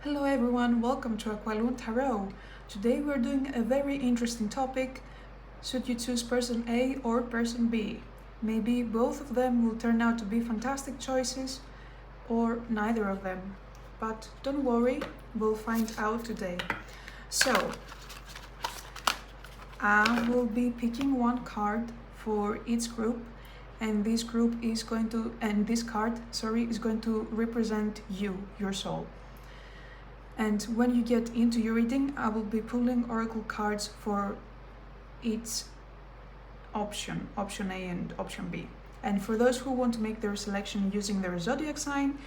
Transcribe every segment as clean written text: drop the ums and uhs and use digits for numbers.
Hello everyone, welcome to aqua-colored tarot. Today we're doing a very interesting topic. Should you choose person A or person B? Maybe both of them will turn out to be fantastic choices, or neither of them. But don't worry, we'll find out today. So, I will be picking one card for each group, and this card is going to represent you, your soul. And when you get into your reading, I will be pulling oracle cards for each option A and option B. And for those who want to make their selection using their zodiac sign,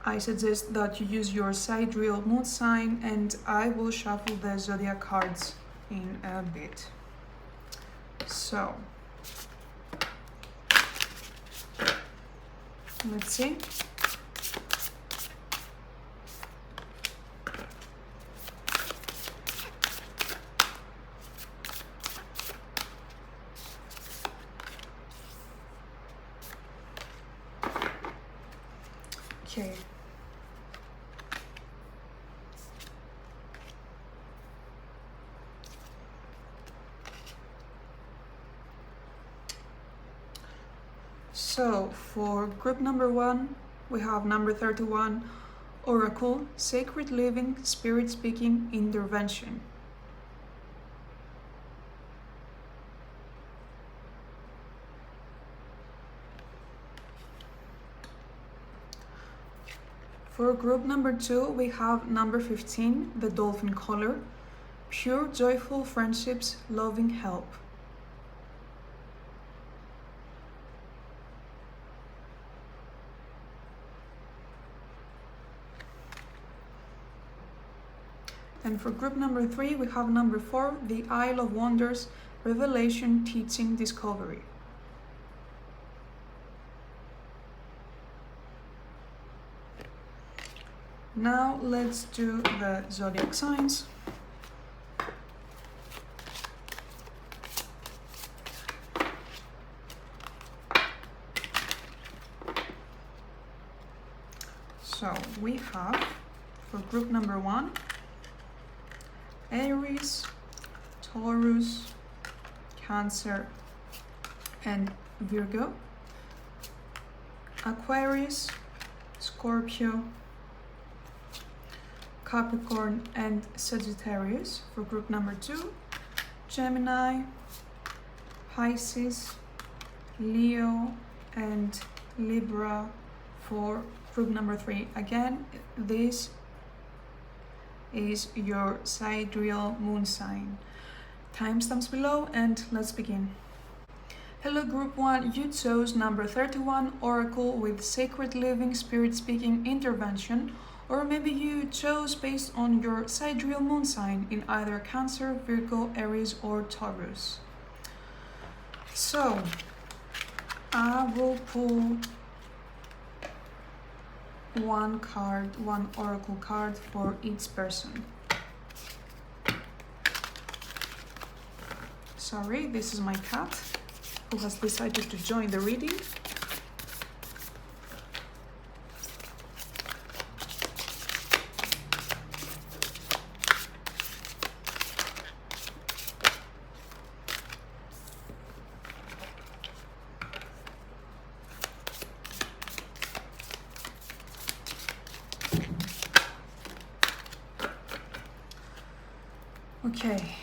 I suggest that you use your sidereal moon sign, and I will shuffle the zodiac cards in a bit. So, let's see. Okay. So for group number 1, we have number 31, Oracle, Sacred Living, Spirit Speaking, Intervention. For group number 2, we have number 15, the Dolphin Color, Pure Joyful Friendships, Loving Help. And for group number 3, we have number 4, the Isle of Wonders, Revelation, Teaching, Discovery. Now let's do the zodiac signs. So we have, for group number 1, Aries, Taurus, Cancer, and Virgo, Aquarius, Scorpio, Capricorn, and Sagittarius. For group number 2, Gemini, Pisces, Leo, and Libra. For group number 3, again, this is your sidereal moon sign. Timestamps below, and let's begin. Hello group 1, you chose number 31, Oracle, with Sacred Living, Spirit Speaking, Intervention, or maybe you chose based on your sidereal moon sign in either Cancer, Virgo, Aries, or Taurus. So, I will pull one oracle card for each person. Sorry, this is my cat who has decided to join the reading. Okay,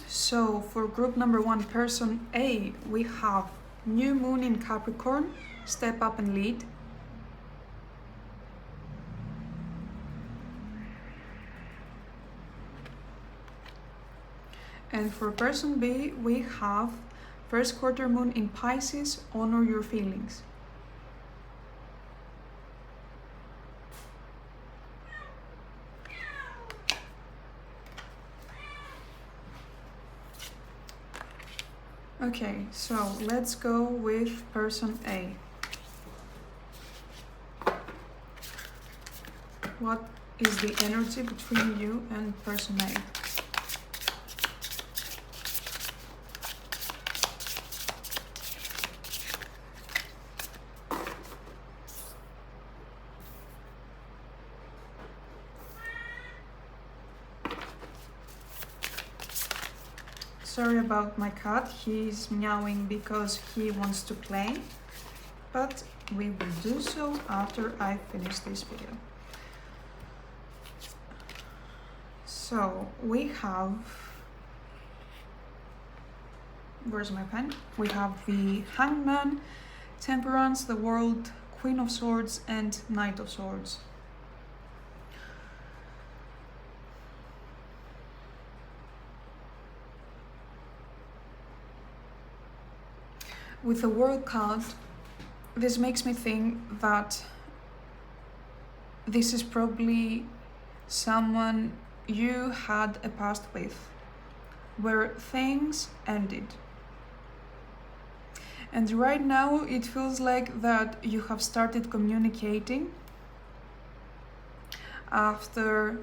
so for group number 1, person A, we have new moon in Capricorn, step up and lead. And for person B, we have first quarter moon in Pisces, honor your feelings. Okay, so let's go with person A. What is the energy between you and person A? Sorry about my cat, he's meowing because he wants to play, but we will do so after I finish this video. So we have, where's my pen? We have the Hangman, Temperance, the World, Queen of Swords, and Knight of Swords. With the World card, this makes me think that this is probably someone you had a past with, where things ended. And right now it feels like that you have started communicating after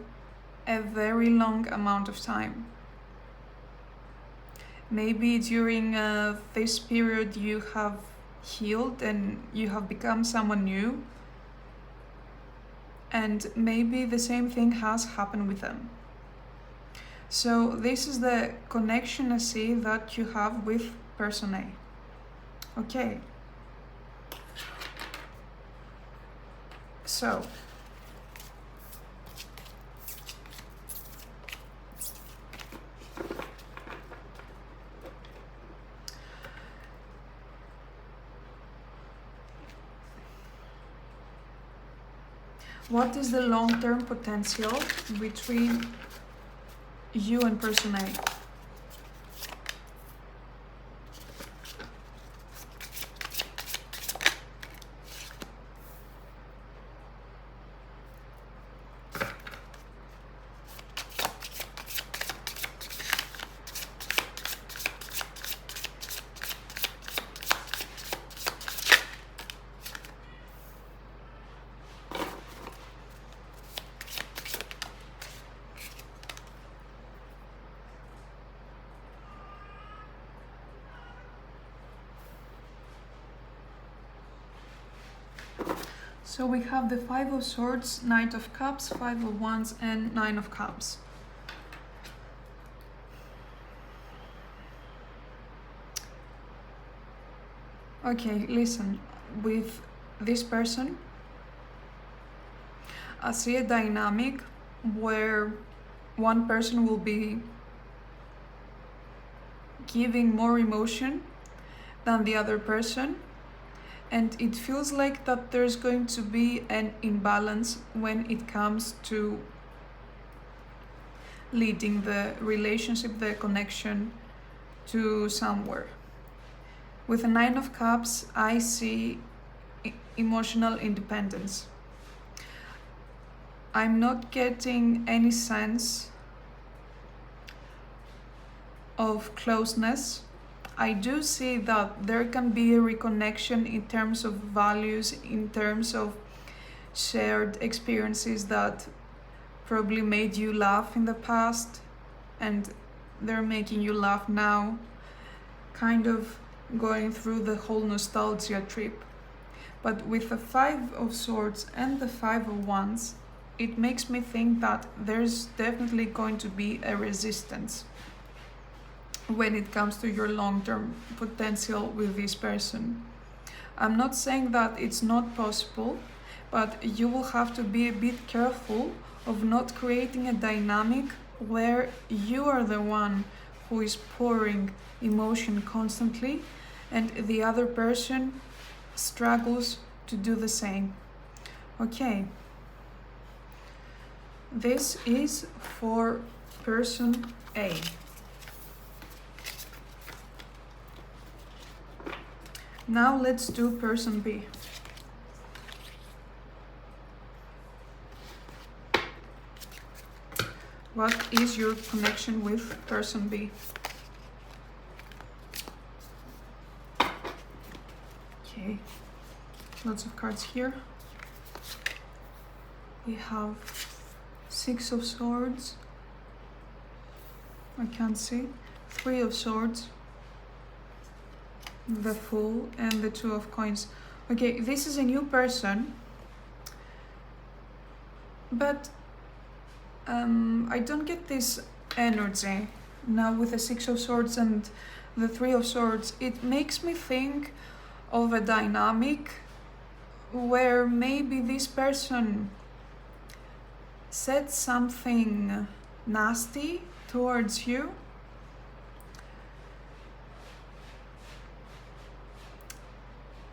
a very long amount of time. Maybe during this period you have healed and you have become someone new, and maybe the same thing has happened with them. So this is the connection I see that you have with person A. Okay. So what is the long-term potential between you and person A? So we have the Five of Swords, Knight of Cups, Five of Wands, and Nine of Cups. Okay, listen, with this person, I see a dynamic where one person will be giving more emotion than the other person. And it feels like that there's going to be an imbalance when it comes to leading the relationship, the connection to somewhere. With the Nine of Cups, I see emotional independence. I'm not getting any sense of closeness. I do see that there can be a reconnection in terms of values, in terms of shared experiences that probably made you laugh in the past and they're making you laugh now, kind of going through the whole nostalgia trip. But with the Five of Swords and the Five of Wands, it makes me think that there's definitely going to be a resistance when it comes to your long-term potential with this person. I'm not saying that it's not possible, but you will have to be a bit careful of not creating a dynamic where you are the one who is pouring emotion constantly and the other person struggles to do the same. Okay. This is for person A. Now let's do person B. What is your connection with person B? Okay, lots of cards here. We have Six of Swords. I can't see. Three of Swords. The Fool and the Two of Coins. Okay, this is a new person, but I don't get this energy now with the Six of Swords and the Three of Swords, it makes me think of a dynamic where maybe this person said something nasty towards you,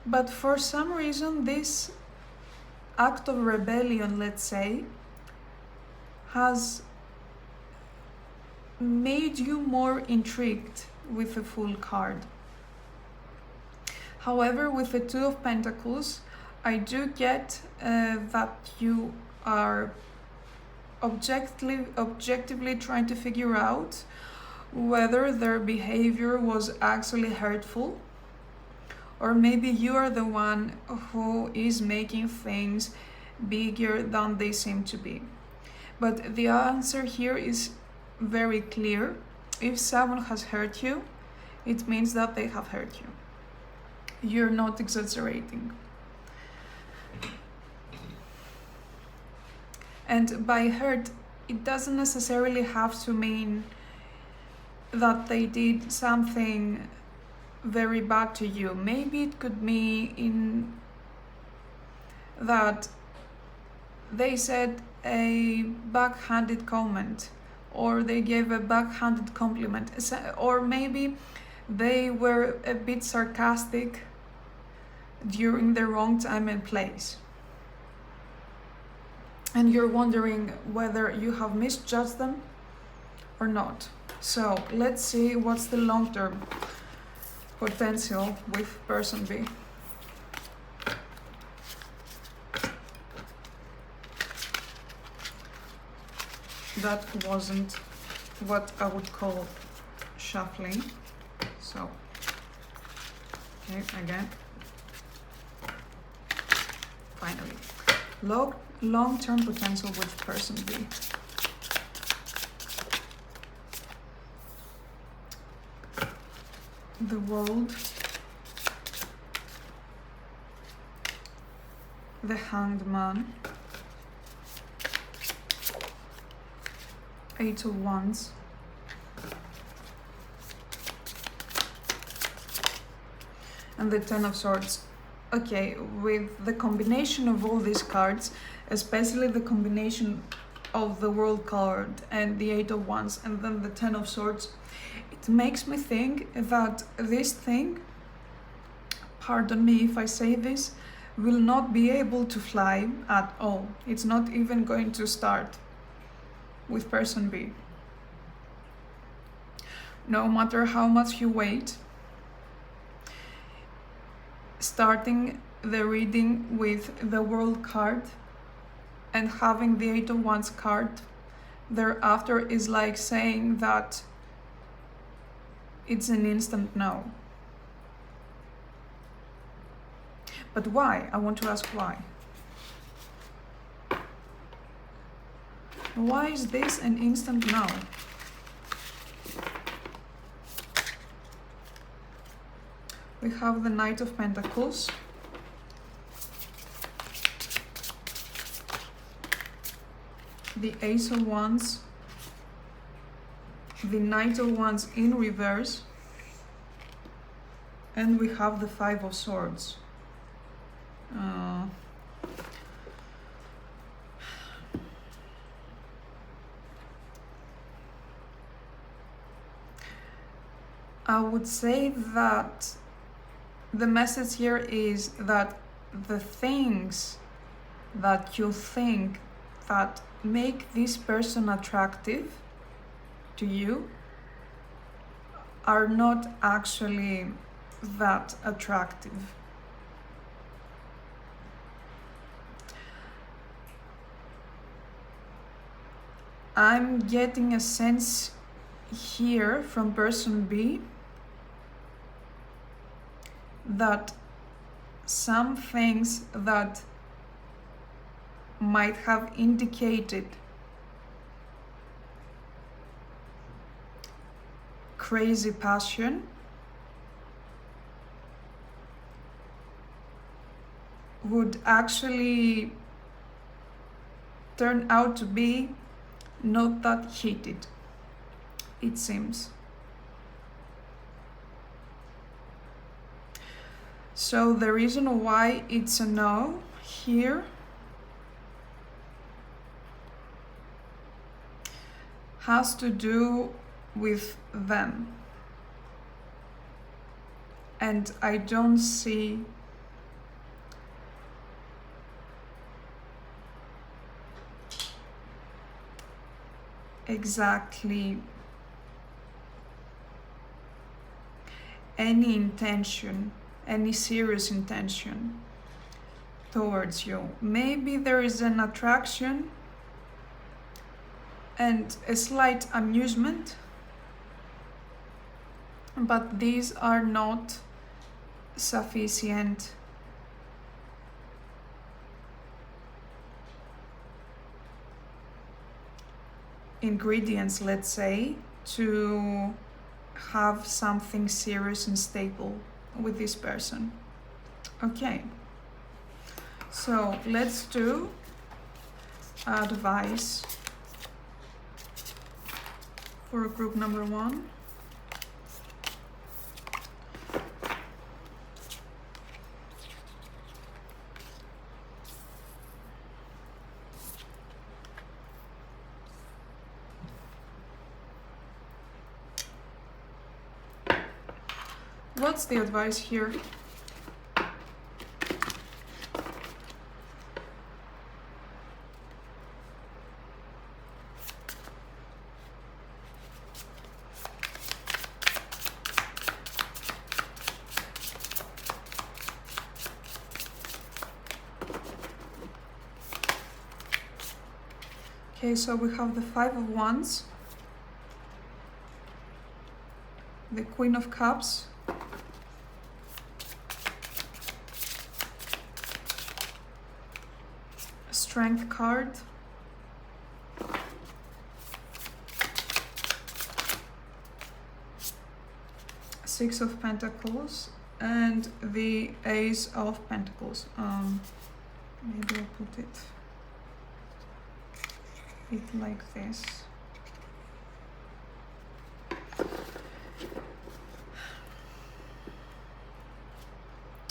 but for some reason this act of rebellion, let's say, has made you more intrigued with the Fool card. However, with the Two of Pentacles, I do get that you are objectively trying to figure out whether their behavior was actually hurtful, or maybe you are the one who is making things bigger than they seem to be. But the answer here is very clear. If someone has hurt you, it means that they have hurt you. You're not exaggerating. And by hurt, it doesn't necessarily have to mean that they did something very bad to you. Maybe it could mean that they said a backhanded comment, or they gave a backhanded compliment, or maybe they were a bit sarcastic during the wrong time and place. And you're wondering whether you have misjudged them or not. So let's see what's the long-term potential with person B. That wasn't what I would call shuffling. So, okay, again. Finally. Long-term potential with person B. The World, the Hanged Man, Eight of Wands, and the Ten of Swords. Okay, with the combination of all these cards, especially the combination of the World card and the Eight of Wands and then the Ten of Swords, it makes me think that this thing, pardon me if I say this, will not be able to fly at all. It's not even going to start with person B. No matter how much you wait, starting the reading with the World card and having the Eight of Wands card thereafter is like saying that it's an instant no. But why? I want to ask why. Why is this an instant no? We have the Knight of Pentacles, the Ace of Wands, the Knight of Wands in reverse, and we have the Five of Swords. I would say that the message here is that the things that you think that make this person attractive to you are not actually that attractive. I'm getting a sense here from person B that some things that might have indicated crazy passion would actually turn out to be not that heated. it seems. So the reason why it's a no here has to do with them. And I don't see exactly any intention, any serious intention towards you. Maybe there is an attraction and a slight amusement, but these are not sufficient ingredients, let's say, to have something serious and stable with this person. Okay, so let's do advice for group number 1. What's the advice here? Okay, so we have the 5 of Wands, the Queen of Cups, Strength card, Six of Pentacles, and the Ace of Pentacles. Maybe I'll put it like this.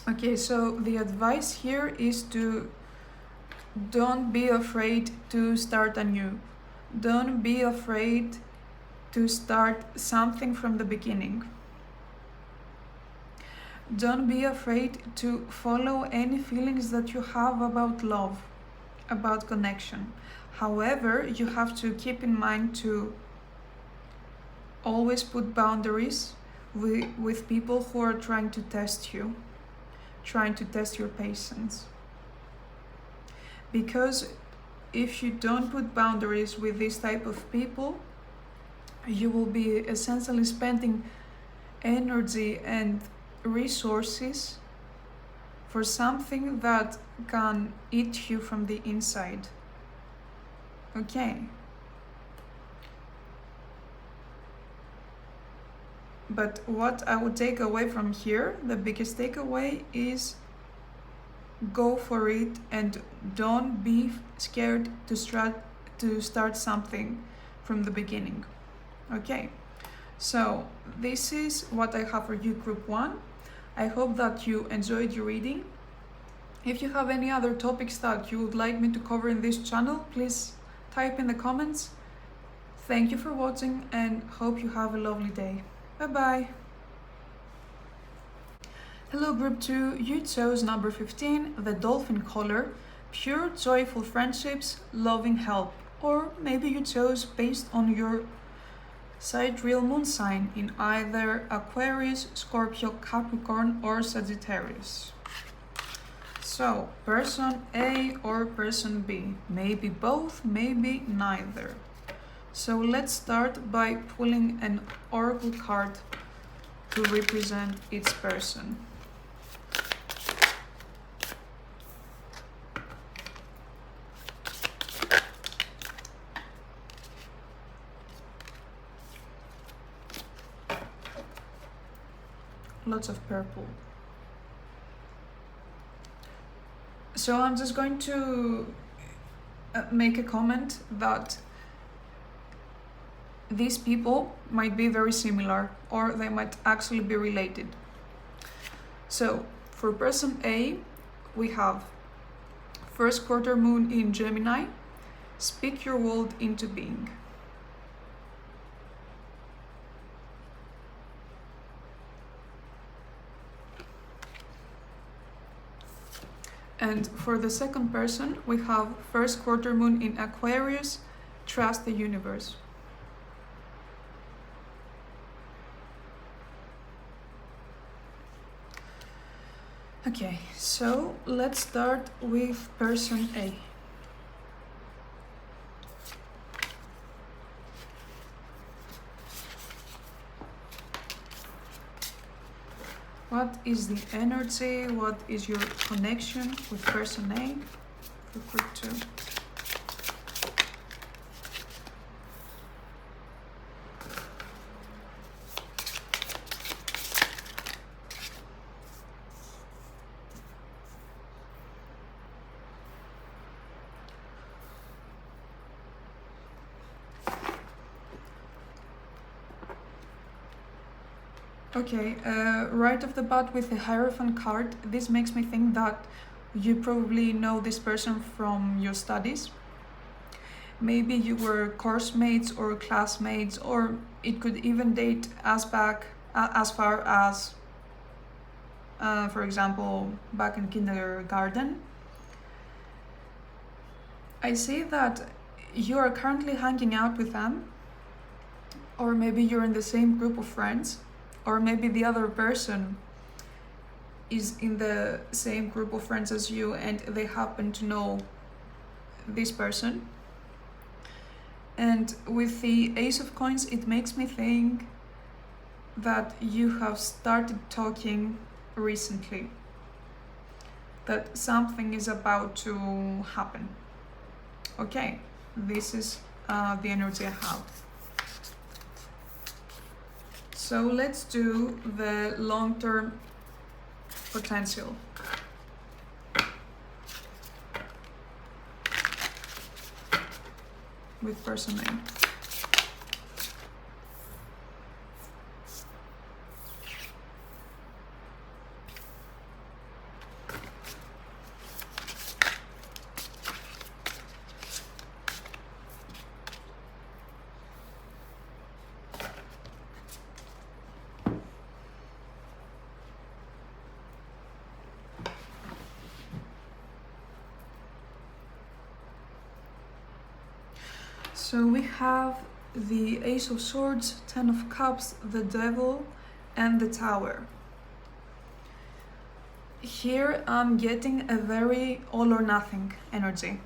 Okay, so the advice here is to don't be afraid to start anew. Don't be afraid to start something from the beginning. Don't be afraid to follow any feelings that you have about love, about connection. However, you have to keep in mind to always put boundaries with people who are trying to test you, trying to test your patience. Because if you don't put boundaries with this type of people, you will be essentially spending energy and resources for something that can eat you from the inside. Okay. But what I would take away from here, the biggest takeaway is go for it and don't be scared to start something from the beginning. Okay, so this is what I have for you, group 1. I hope that you enjoyed your reading. If you have any other topics that you would like me to cover in this channel, please type in the comments. Thank you for watching and hope you have a lovely day. Bye bye. Hello group 2, you chose number 15, the dolphin color, pure joyful friendships, loving help. Or maybe you chose based on your sidereal moon sign in either Aquarius, Scorpio, Capricorn or Sagittarius. So, person A or person B, maybe both, maybe neither. So let's start by pulling an oracle card to represent each person. Lots of purple. So I'm just going to make a comment that these people might be very similar, or they might actually be related. So for person A, we have first quarter moon in Gemini, speak your world into being. And for the second person, we have first quarter moon in Aquarius, trust the universe. Okay, so let's start with person A. What is the energy? What is your connection with person A? For quick two. Okay, right off the bat with the Hierophant card, this makes me think that you probably know this person from your studies. Maybe you were course mates or classmates, or it could even date as far as, for example, back in kindergarten. I see that you are currently hanging out with them, or maybe you're in the same group of friends, or maybe the other person is in the same group of friends as you and they happen to know this person. And with the Ace of Coins, it makes me think that you have started talking recently, that something is about to happen. Okay, this is the energy I have. So let's do the long-term potential. With person A. So we have the Ace of Swords, Ten of Cups, the Devil, and the Tower. Here I'm getting a very all or nothing energy.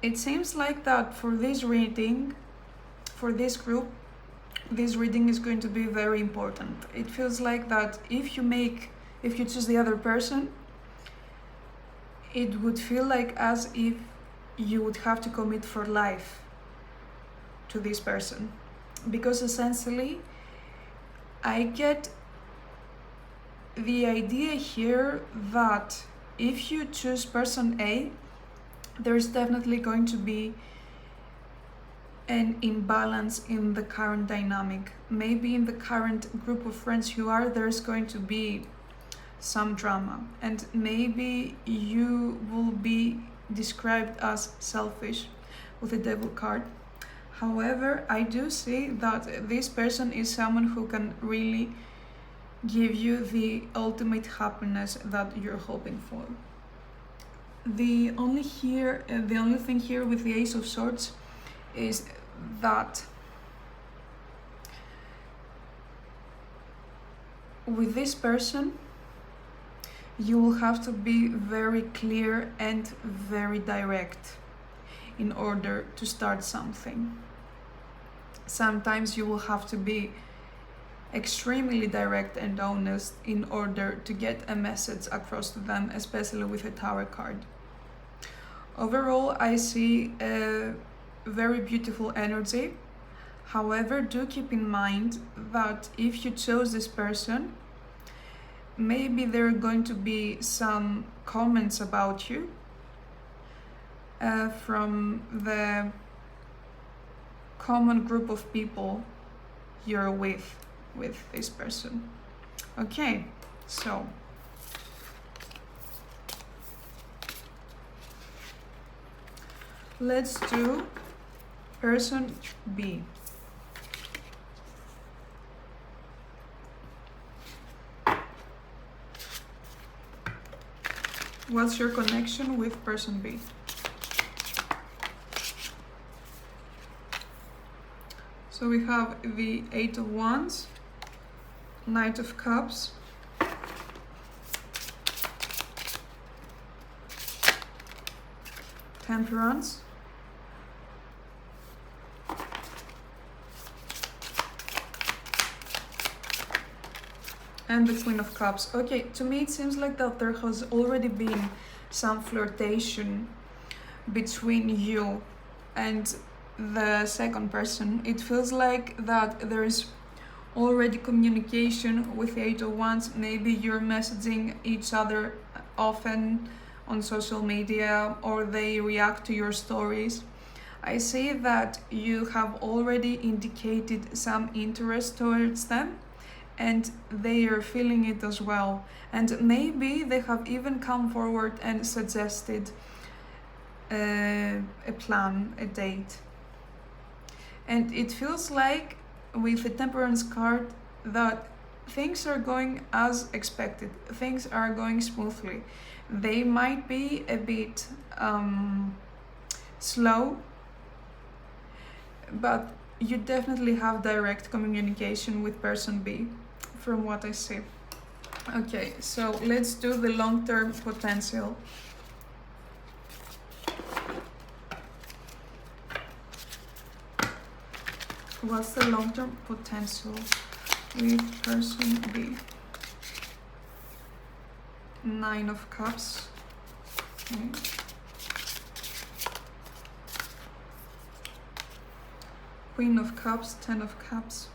It seems like that for this reading, for this group, this reading is going to be very important. It feels like that if you choose the other person, it would feel like as if you would have to commit for life to this person, because essentially I get the idea here that if you choose person A, there's definitely going to be an imbalance in the current dynamic. Maybe in the current group of friends you are, there's going to be some drama, and maybe you will be described as selfish with the Devil card. However, I do see that this person is someone who can really give you the ultimate happiness that you're hoping for. The only thing here with the Ace of Swords is that with this person you will have to be very clear and very direct in order to start something. Sometimes you will have to be extremely direct and honest in order to get a message across to them, especially with a Tower card. Overall, I see a very beautiful energy. However, do keep in mind that if you chose this person, maybe there are going to be some comments about you from the common group of people you're with this person. Okay, so let's do person B. What's your connection with person B? So we have the 8 of Wands, Knight of Cups, Temperance, and the Queen of Cups. Okay, to me it seems like that there has already been some flirtation between you and the second person. It feels like that there is already communication with the 8 of Wands. Maybe you're messaging each other often on social media, or they react to your stories. I see that you have already indicated some interest towards them, and they are feeling it as well. And maybe they have even come forward and suggested a plan, a date. And it feels like with the Temperance card that things are going as expected. Things are going smoothly. They might be a bit slow, but you definitely have direct communication with person B, from what I see. Okay, so let's do the long-term potential. What's the long-term potential with person B? 9 of Cups. Okay. Queen of Cups, 10 of Cups.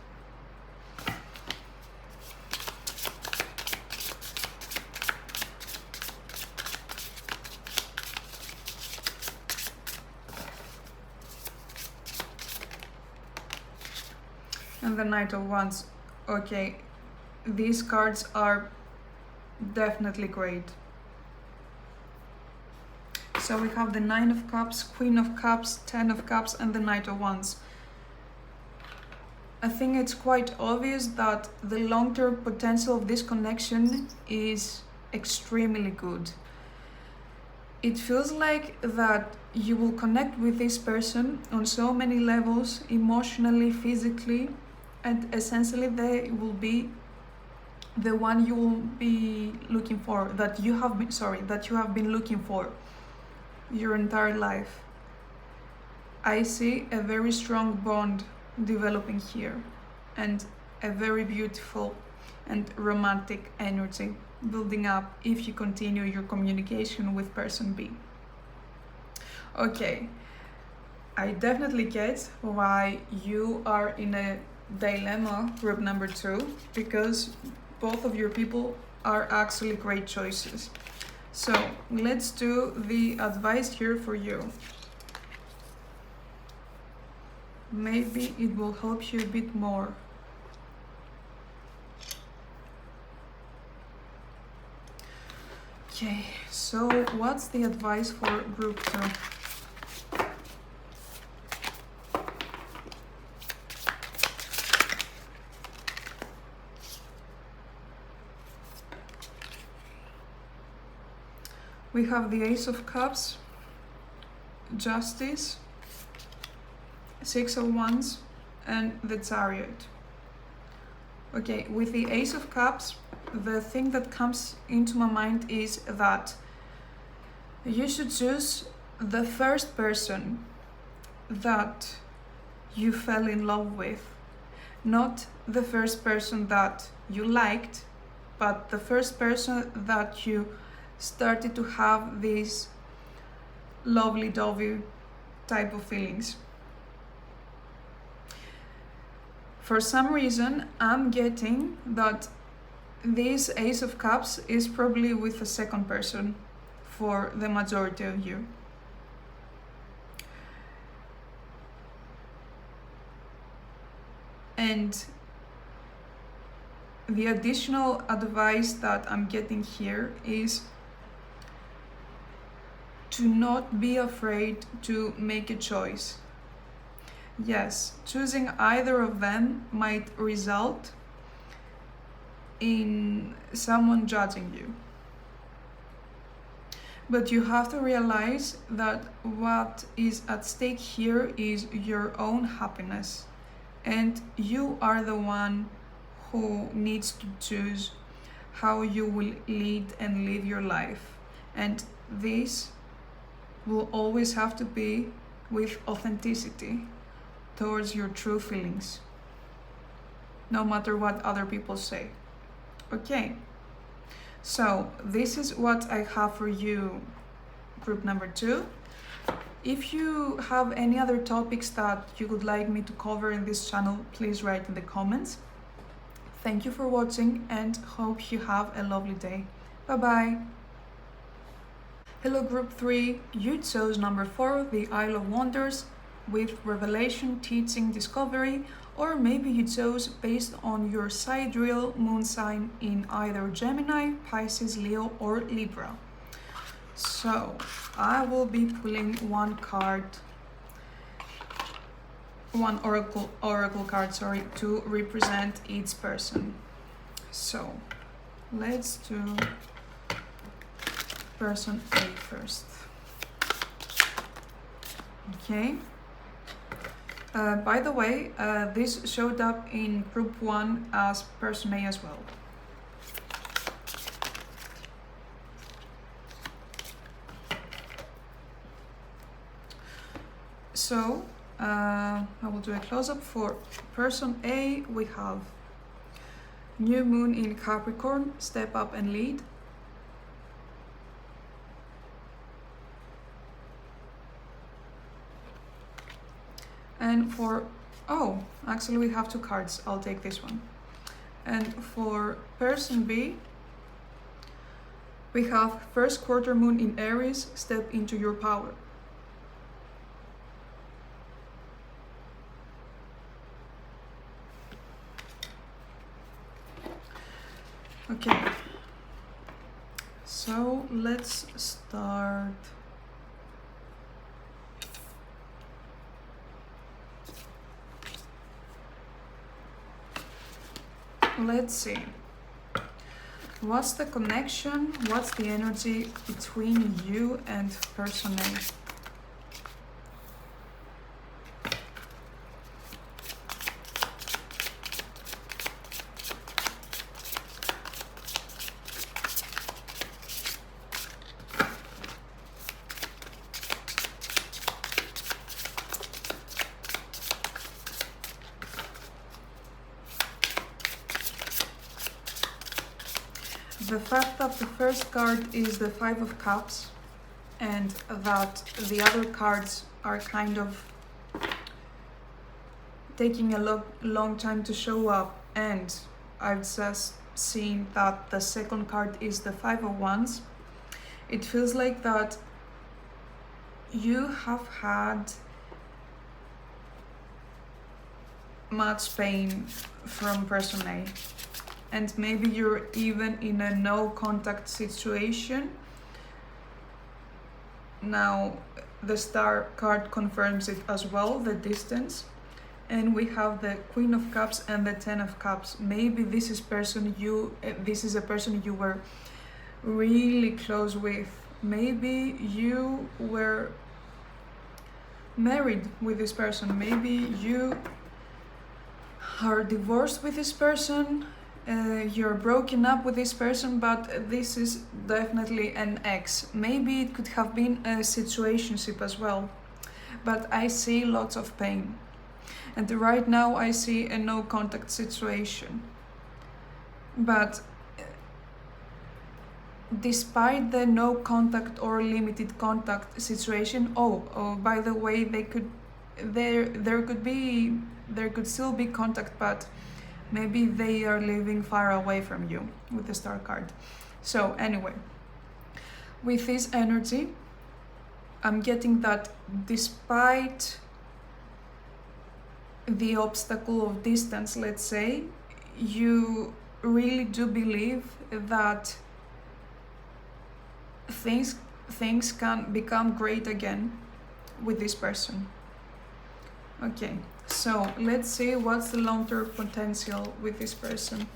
And the Knight of Wands. Okay, these cards are definitely great. So we have the 9 of Cups, Queen of Cups, 10 of Cups, and the Knight of Wands. I think it's quite obvious that the long-term potential of this connection is extremely good. It feels like that you will connect with this person on so many levels, emotionally, physically, and essentially they will be the one you will be looking for, that you have been looking for your entire life. I see a very strong bond developing here, and a very beautiful and romantic energy building up if you continue your communication with person B. Okay, I definitely get why you are in a dilemma, group number 2, because both of your people are actually great choices. So let's do the advice here for you. Maybe it will help you a bit more. Okay, so what's the advice for group 2? We have the Ace of Cups, Justice, 6 of Wands, and the Chariot. Okay, with the Ace of Cups, the thing that comes into my mind is that you should choose the first person that you fell in love with, not the first person that you liked, but the first person that you started to have these lovey-dovey type of feelings. For some reason, I'm getting that this Ace of Cups is probably with the second person for the majority of you. And the additional advice that I'm getting here is to not be afraid to make a choice. Yes, choosing either of them might result in someone judging you. But you have to realize that what is at stake here is your own happiness, and you are the one who needs to choose how you will lead and live your life. And this will always have to be with authenticity towards your true feelings, no matter what other people say. Okay, so this is what I have for you, group number 2. If you have any other topics that you would like me to cover in this channel, please write in the comments. Thank you for watching and hope you have a lovely day. Bye bye. Hello group 3, you chose number 4, the Isle of Wonders, with revelation, teaching, discovery, or maybe you chose based on your sidereal moon sign in either Gemini, Pisces, Leo, or Libra. So I will be pulling one oracle card, to represent each person. So let's do person A first. Okay. By the way, this showed up in group 1 as person A as well. So I will do a close-up for person A. We have new moon in Capricorn, step up and lead. And for, actually we have 2 cards, I'll take this one. And for person B, we have first quarter moon in Aries, step into your power. Okay, so let's start. Let's see. What's the connection? What's the energy between you and person A? The fact that the first card is the 5 of Cups and that the other cards are kind of taking a long time to show up, and I've just seen that the second card is the 5 of Wands, it feels like that you have had much pain from person A. And maybe you're even in a no contact situation. Now the star card confirms it as well, the distance. And we have the Queen of Cups and the 10 of Cups. Maybe this is a person you were really close with. Maybe you were married with this person. Maybe you are divorced with this person. You're broken up with this person, but this is definitely an ex. Maybe it could have been a situationship as well, but I see lots of pain. And right now I see a no contact situation. But despite the no contact or limited contact situation, by the way, there could still be contact, but maybe they are living far away from you with the star card. So anyway, with this energy, I'm getting that despite the obstacle of distance, let's say, you really do believe that things can become great again with this person. Okay, so let's see what's the long-term potential with this person.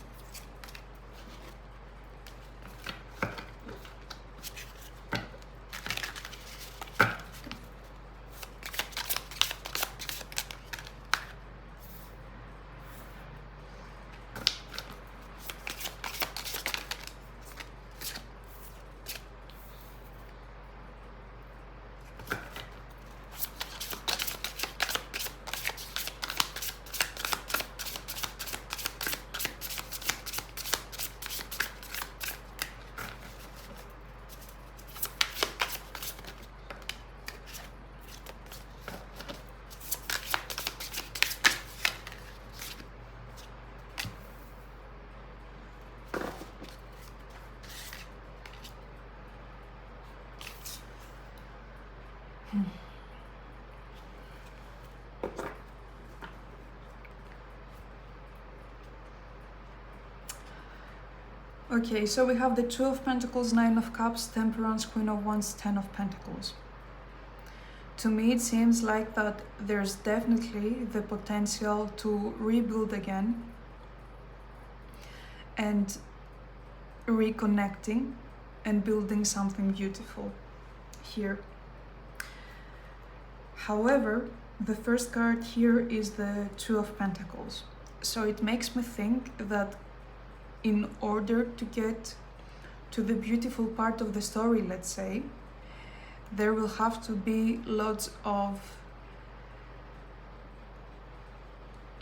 Okay, so we have the Two of Pentacles, Nine of Cups, Temperance, Queen of Wands, Ten of Pentacles. To me, it seems like that there's definitely the potential to rebuild again and reconnecting and building something beautiful here. However, the first card here is the Two of Pentacles. So it makes me think that in order to get to the beautiful part of the story, let's say, there will have to be lots of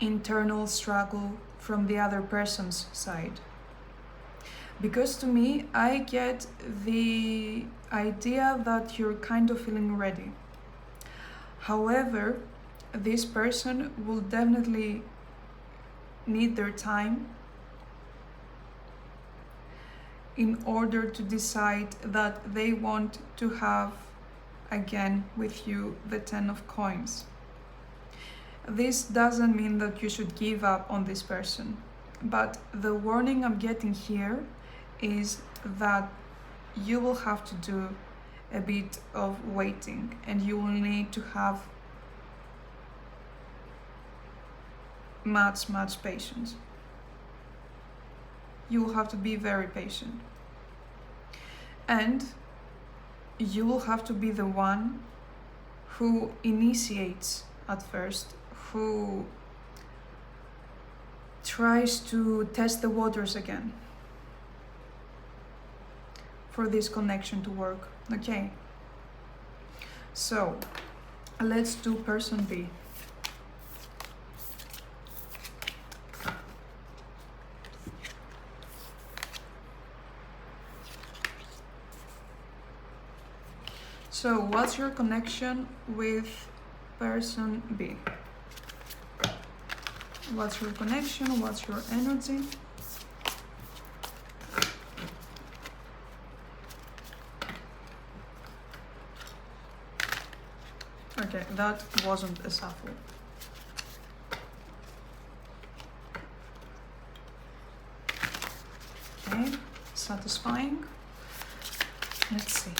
internal struggle from the other person's side. Because to me, I get the idea that you're kind of feeling ready. However, this person will definitely need their time in order to decide that they want to have again with you the Ten of Coins. This doesn't mean that you should give up on this person, but the warning I'm getting here is that you will have to do a bit of waiting and you will need to have much patience. You will have to be very patient. And you will have to be the one who initiates at first, who tries to test the waters again for this connection to work. Okay, so let's do person B. So what's your connection with person B? What's your connection? What's your energy? Okay, that wasn't a shuffle. Okay, satisfying. Let's see.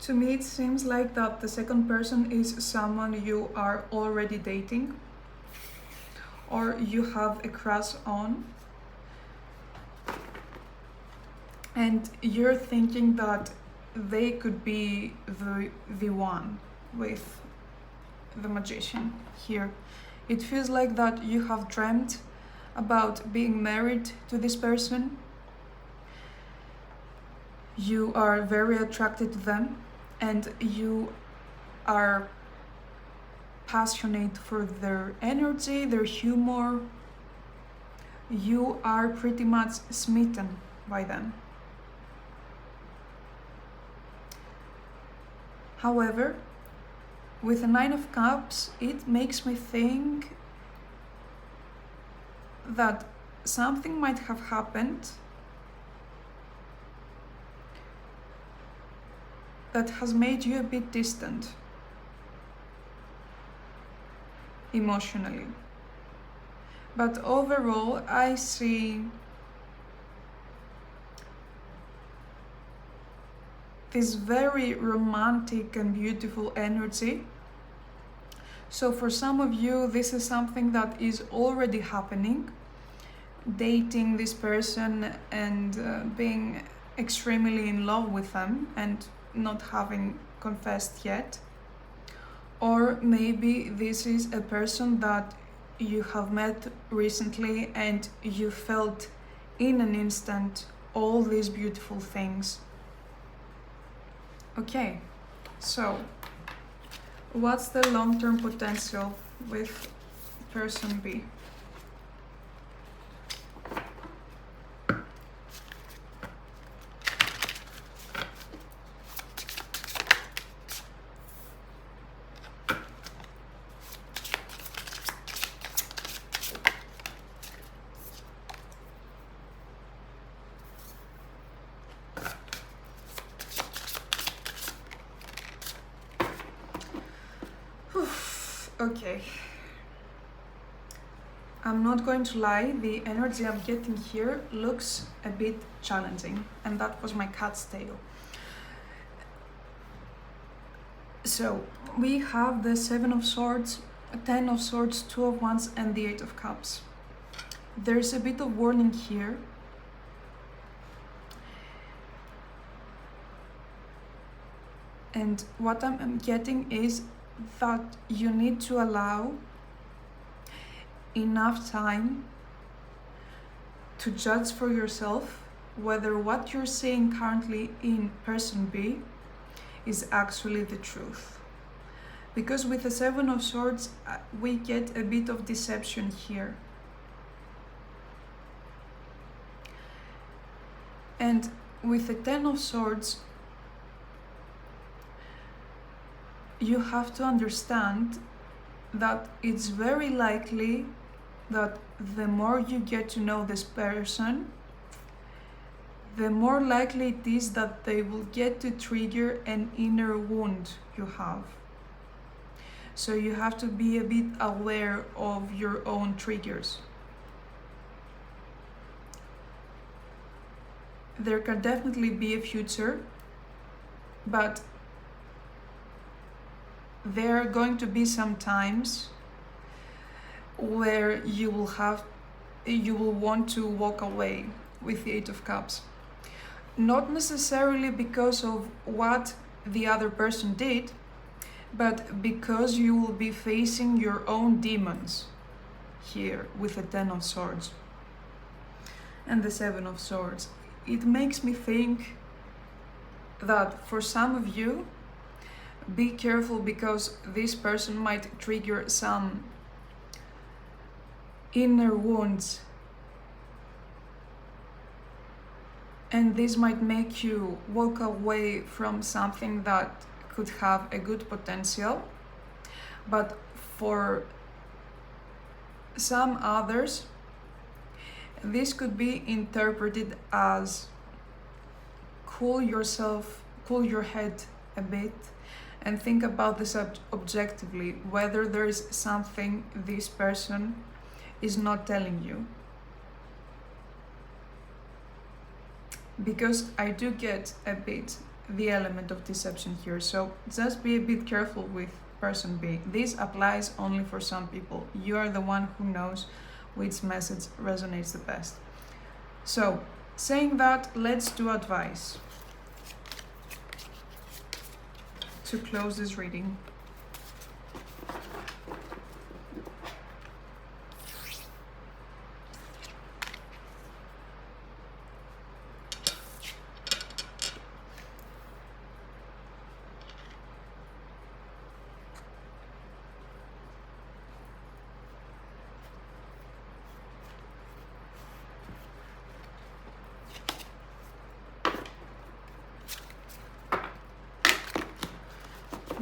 To me, it seems like that the second person is someone you are already dating or you have a crush on, and you're thinking that they could be the one with the Magician here. It feels like that you have dreamt about being married to this person. You are very attracted to them and you are passionate for their energy, their humor, you are pretty much smitten by them. However, with the Nine of Cups, it makes me think that something might have happened that has made you a bit distant emotionally. But overall, I see this very romantic and beautiful energy. So for some of you, this is something that is already happening. Dating this person and being extremely in love with them and not having confessed yet. Or maybe this is a person that you have met recently and you felt in an instant all these beautiful things. Okay, so what's the long-term potential with person B? Okay, I'm not going to lie, the energy I'm getting here looks a bit challenging, and that was my cat's tail. So we have the Seven of Swords, Ten of Swords, Two of Wands, and the Eight of Cups. There's a bit of warning here. And what I'm getting is that you need to allow enough time to judge for yourself whether what you're seeing currently in person B is actually the truth. Because with the Seven of Swords, we get a bit of deception here. And with the Ten of Swords, you have to understand that it's very likely that the more you get to know this person, the more likely it is that they will get to trigger an inner wound you have. So you have to be a bit aware of your own triggers. There can definitely be a future, but there are going to be some times where you will want to walk away with the Eight of Cups. Not necessarily because of what the other person did, but because you will be facing your own demons here with the Ten of Swords and the Seven of Swords. It makes me think that for some of you, be careful, because this person might trigger some inner wounds, and this might make you walk away from something that could have a good potential. But for some others, this could be interpreted as cool your head a bit and think about this objectively, whether there is something this person is not telling you. Because I do get a bit the element of deception here, so just be a bit careful with person B. This applies only for some people. You are the one who knows which message resonates the best. So, saying that, let's do advice to close this reading.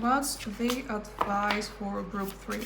what's the advice for group 3?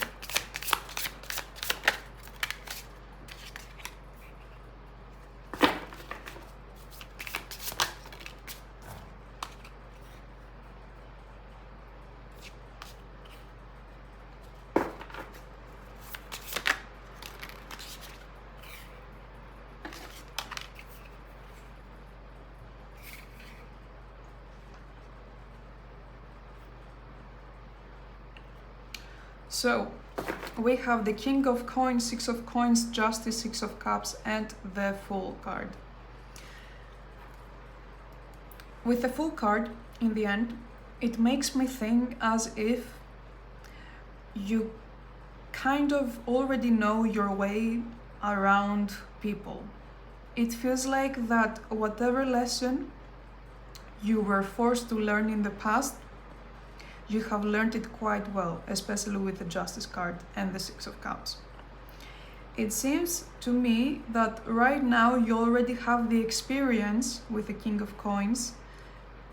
So we have the King of Coins, 6 of Coins, Justice, 6 of Cups, and the Fool card. With the Fool card, in the end, it makes me think as if you kind of already know your way around people. It feels like that whatever lesson you were forced to learn in the past, you have learned it quite well, especially with the Justice card and the 6 of Cups. It seems to me that right now you already have the experience with the King of Coins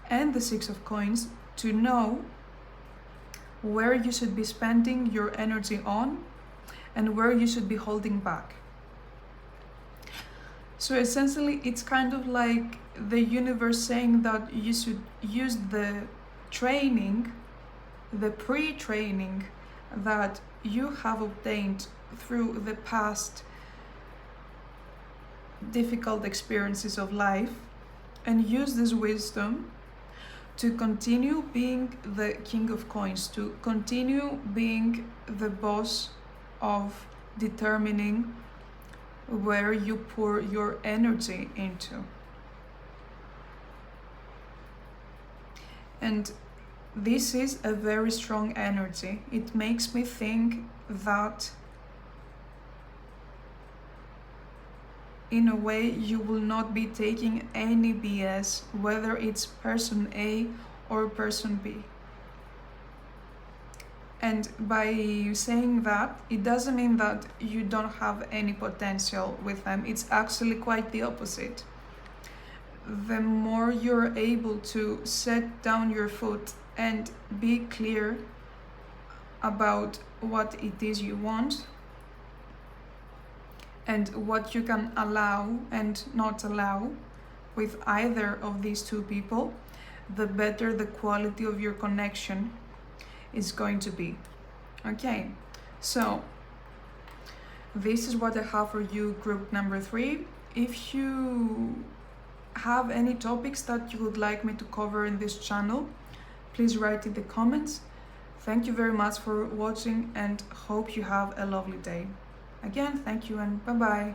and the 6 of Coins to know where you should be spending your energy on and where you should be holding back. So essentially, it's kind of like the universe saying that you should use the training, the pre-training that you have obtained through the past difficult experiences of life, and use this wisdom to continue being the King of Coins, to continue being the boss of determining where you pour your energy into. And this is a very strong energy. It makes me think that in a way you will not be taking any BS, whether it's person A or person B. And by saying that, it doesn't mean that you don't have any potential with them. It's actually quite the opposite. The more you're able to set down your foot and be clear about what it is you want and what you can allow and not allow with either of these two people, the better the quality of your connection is going to be. Okay, so this is what I have for you, group number 3. If you have any topics that you would like me to cover in this channel, please write in the comments. Thank you very much for watching and hope you have a lovely day. Again, thank you and bye-bye.